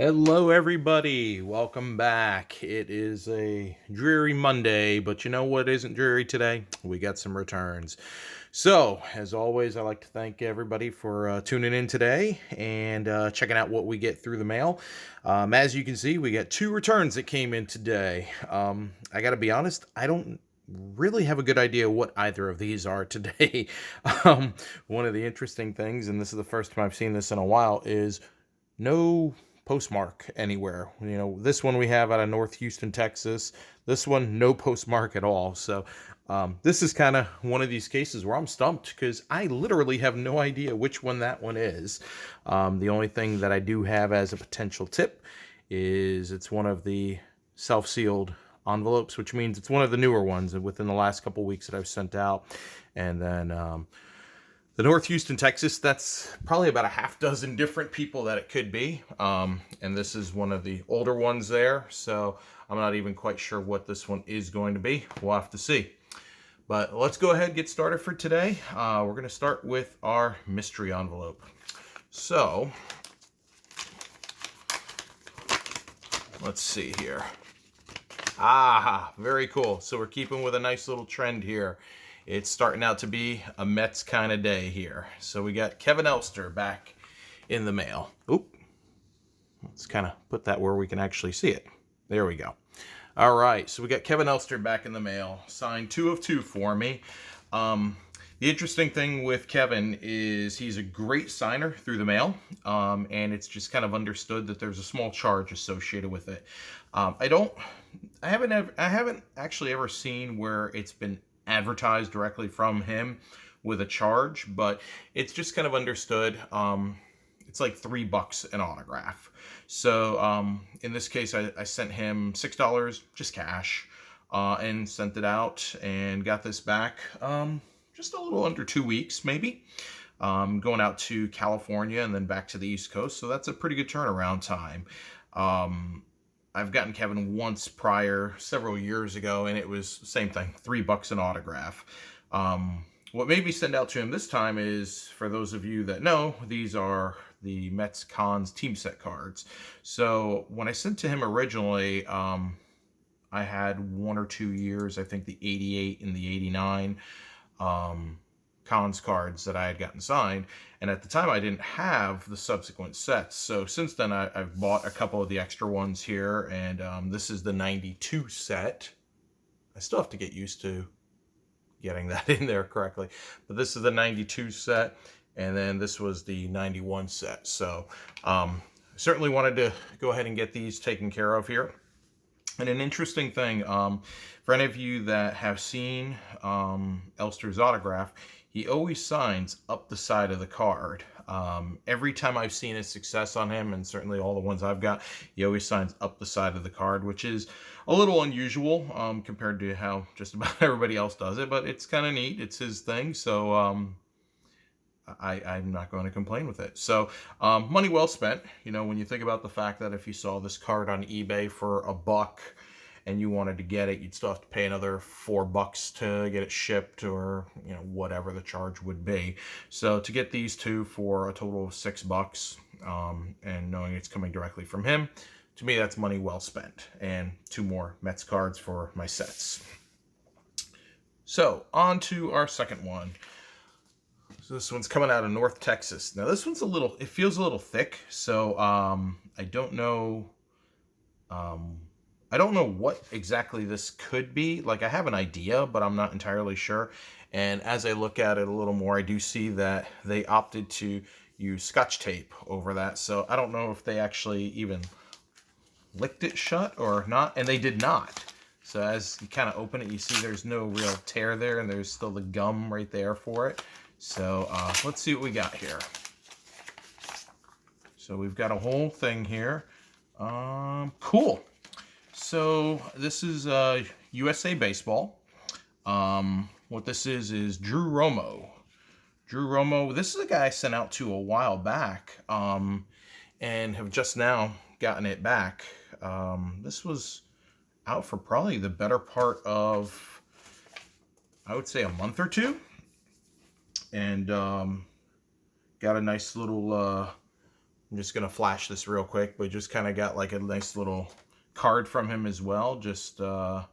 Hello, everybody. Welcome back. It is a dreary Monday, but you know what isn't dreary today? We got some returns. So, as always, I like to thank everybody for tuning in today and checking out what we get through the mail. As you can see, we got two returns that came in today. I got to be honest, I don't really have a good idea what either of these are today. One of the interesting things, and this is the first time I've seen this in a while, is no postmark anywhere. This one we have out of North Houston, Texas. This one, no postmark at all. So this is kind of one of these cases where I'm stumped because I literally have no idea which one that one is. The only thing that I do have as a potential tip is it's one of the self-sealed envelopes, which means it's one of the newer ones within the last couple weeks that I've sent out. And then the North Houston, Texas, that's probably about a half dozen different people that it could be. And this is one of the older ones there. So I'm not even quite sure what this one is going to be. We'll have to see. But let's go ahead and get started for today. We're going to start with our mystery envelope. So let's see here. Very cool. So we're keeping with a nice little trend here. It's starting out to be a Mets kind of day here. So we got Kevin Elster back in the mail. Oop. Let's kind of put that where we can actually see it. There we go. All right. So we got Kevin Elster back in the mail. Signed 2 of 2 for me. The interesting thing with Kevin is he's a great signer through the mail. And it's just kind of understood that there's a small charge associated with it. I haven't actually ever seen where it's been advertised directly from him with a charge, but it's just kind of understood. It's like $3 an autograph. So in this case, I sent him $6 just cash and sent it out and got this back just a little under 2 weeks maybe, going out to California and then back to the East Coast. So that's a pretty good turnaround time. I've gotten Kevin once prior, several years ago, and it was the same thing, $3 an autograph. What made me send out to him this time is, for those of you that know, these are the Mets Cons team set cards. So when I sent to him originally, I had 1 or 2 years, I think the 88 and the 89 Cons cards that I had gotten signed, and at the time I didn't have the subsequent sets. So since then I've bought a couple of the extra ones here, and this is the 92 set. I still have to get used to getting that in there correctly, but this is the 92 set, and then this was the 91 set. So certainly wanted to go ahead and get these taken care of here. And an interesting thing, for any of you that have seen Elster's autograph, he always signs up the side of the card. Every time I've seen a success on him, and certainly all the ones I've got, he always signs up the side of the card, which is a little unusual compared to how just about everybody else does it, but it's kind of neat. It's his thing, so I'm not going to complain with it. So money well spent. When you think about the fact that if you saw this card on eBay for $1 and you wanted to get it, you'd still have to pay another $4 to get it shipped, or whatever the charge would be. So to get these two for a total of $6, and knowing it's coming directly from him, to me that's money well spent. And 2 more Mets cards for my sets. So on to our second one. So this one's coming out of North Texas. Now this one's it feels a little thick. So I don't know what exactly this could be. Like, I have an idea, but I'm not entirely sure. And as I look at it a little more, I do see that they opted to use Scotch tape over that. So I don't know if they actually even licked it shut or not. And they did not. So as you kind of open it, you see there's no real tear there, and there's still the gum right there for it. So let's see what we got here. So we've got a whole thing here. Cool. So this is USA Baseball. What this is Drew Romo. Drew Romo, this is a guy I sent out to a while back, and have just now gotten it back. This was out for probably the better part of, I would say, a month or two. And got a nice little I'm just going to flash this real quick, but just kind of got like a nice little card from him as well. Just a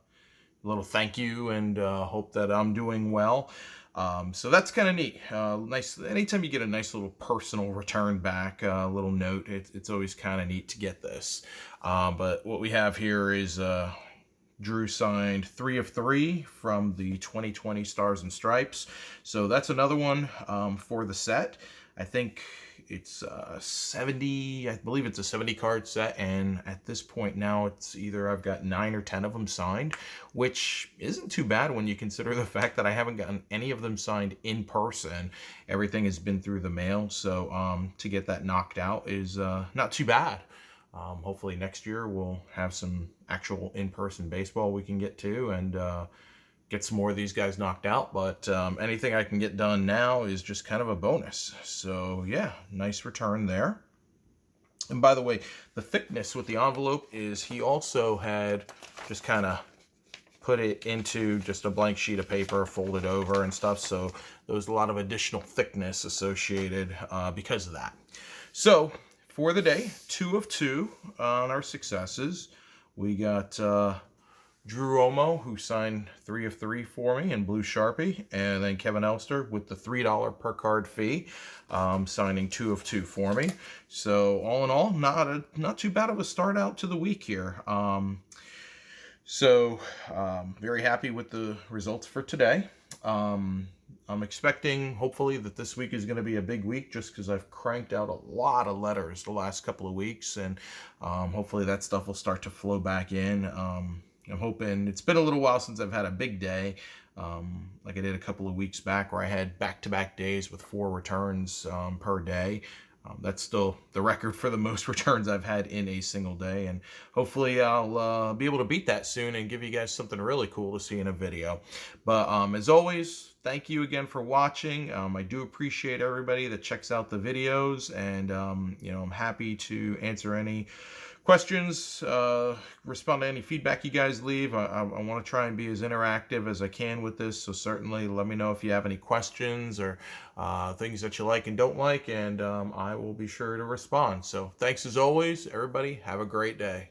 little thank you and hope that I'm doing well. So that's kind of neat. Nice. Anytime you get a nice little personal return back, a little note, it's always kind of neat to get this. But what we have here is Drew signed 3 of 3 from the 2020 Stars and Stripes. So that's another one for the set. I think it's 70, I believe it's a 70 card set, and at this point now it's either I've got 9 or 10 of them signed, which isn't too bad when you consider the fact that I haven't gotten any of them signed in person. Everything has been through the mail, so to get that knocked out is not too bad. Hopefully next year we'll have some actual in-person baseball we can get to and get some more of these guys knocked out. But anything I can get done now is just kind of a bonus. So yeah, nice return there. And by the way, the thickness with the envelope is he also had just kind of put it into just a blank sheet of paper, folded over and stuff. So there was a lot of additional thickness associated because of that. So for the day, 2 of 2 on our successes. We got Drew Romo, who signed 3 of 3 for me in blue Sharpie, and then Kevin Elster with the $3 per card fee, signing 2 of 2 for me. So all in all, not too bad of a start out to the week here. Very happy with the results for today. I'm expecting, hopefully, that this week is going to be a big week just because I've cranked out a lot of letters the last couple of weeks, and hopefully that stuff will start to flow back in. I'm hoping, it's been a little while since I've had a big day, like I did a couple of weeks back where I had back-to-back days with 4 returns per day. That's still the record for the most returns I've had in a single day, and hopefully I'll be able to beat that soon and give you guys something really cool to see in a video. But as always, thank you again for watching. I do appreciate everybody that checks out the videos, and I'm happy to answer any questions, respond to any feedback you guys leave. I want to try and be as interactive as I can with this, so certainly let me know if you have any questions or things that you like and don't like, and I will be sure to respond. So thanks as always, everybody. Have a great day.